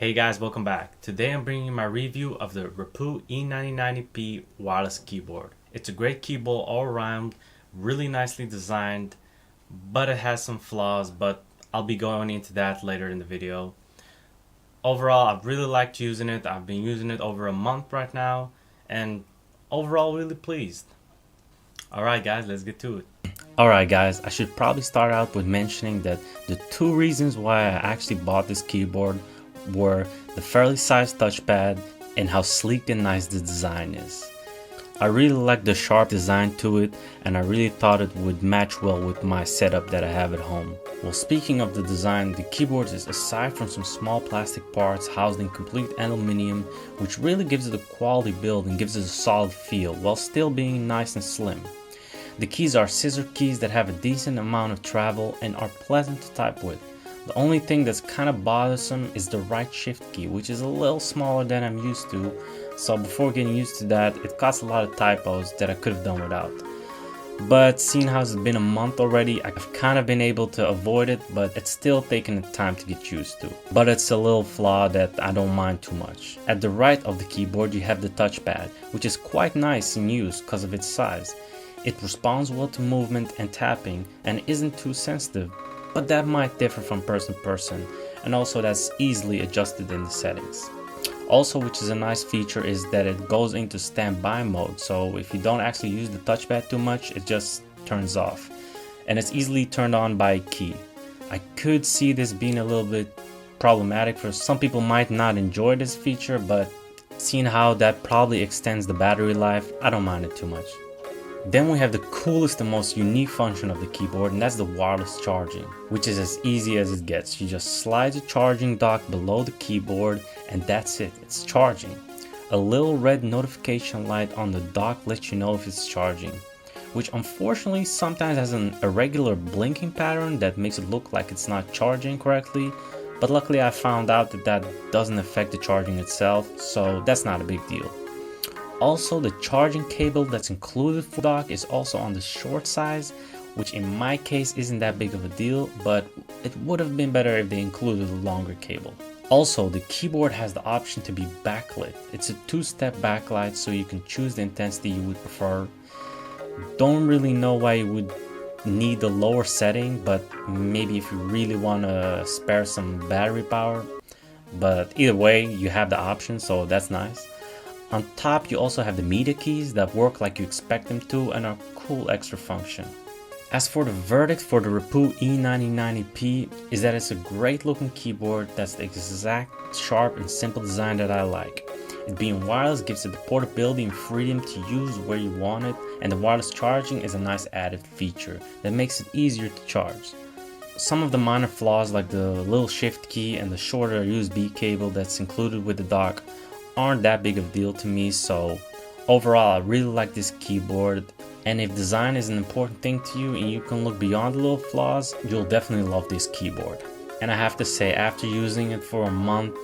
Hey guys, welcome back. Today I'm bringing you my review of the RAPOO E9090P wireless keyboard. It's a great keyboard all around, really nicely designed, but it has some flaws, but I'll be going into that later in the video. Overall, I've really liked using it. I've been using it over a month right now, and overall really pleased. Alright guys, let's get to it. Alright guys, I should probably start out with mentioning that the two reasons why I actually bought this keyboard were the fairly sized touchpad and how sleek and nice the design is. I really like the sharp design to it, and I really thought it would match well with my setup that I have at home. Well, speaking of the design, the keyboard is, aside from some small plastic parts, housed in complete aluminum, which really gives it a quality build and gives it a solid feel while still being nice and slim. The keys are scissor keys that have a decent amount of travel and are pleasant to type with. The only thing that's kind of bothersome is the right shift key, which is a little smaller than I'm used to, so before getting used to that, it caused a lot of typos that I could have done without. But seeing how it's been a month already, I've kind of been able to avoid it, but it's still taking time to get used to. But it's a little flaw that I don't mind too much. At the right of the keyboard you have the touchpad, which is quite nice in use because of its size. It responds well to movement and tapping and isn't too sensitive, but that might differ from person to person, and also that's easily adjusted in the settings. Also, which is a nice feature, is that it goes into standby mode, so if you don't actually use the touchpad too much, it just turns off, and it's easily turned on by key. I could see this being a little bit problematic for some people. Might not enjoy this feature, but seeing how that probably extends the battery life, I don't mind it too much. Then we have the coolest and most unique function of the keyboard, and that's the wireless charging, which is as easy as it gets. You just slide the charging dock below the keyboard and that's it, it's charging. A little red notification light on the dock lets you know if it's charging, which unfortunately sometimes has an irregular blinking pattern that makes it look like it's not charging correctly, but luckily I found out that that doesn't affect the charging itself, so that's not a big deal. Also, the charging cable that's included for the dock is also on the short size, which in my case isn't that big of a deal, but it would have been better if they included a longer cable. Also, the keyboard has the option to be backlit. It's a two-step backlight, so you can choose the intensity you would prefer. Don't really know why you would need the lower setting, but maybe if you really want to spare some battery power. But either way, you have the option, so that's nice. On top, you also have the media keys that work like you expect them to and are a cool extra function. As for the verdict for the RAPOO E9090P, is that it's a great looking keyboard that's the exact sharp and simple design that I like. It being wireless gives it the portability and freedom to use where you want it, and the wireless charging is a nice added feature that makes it easier to charge. Some of the minor flaws, like the little shift key and the shorter USB cable that's included with the dock, aren't that big of a deal to me, so overall I really like this keyboard, and if design is an important thing to you and you can look beyond the little flaws, you'll definitely love this keyboard. And I have to say, after using it for a month,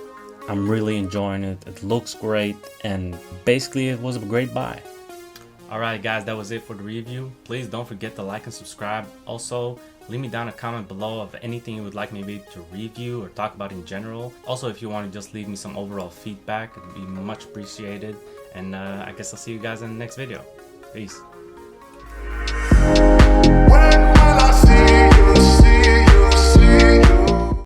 I'm really enjoying it. It looks great, and basically it was a great buy. Alright guys, that was it for the review. Please don't forget to like and subscribe. Also, leave me down a comment below of anything you would like me to review or talk about in general. Also, if you want to just leave me some overall feedback, it would be much appreciated. And I guess I'll see you guys in the next video. Peace.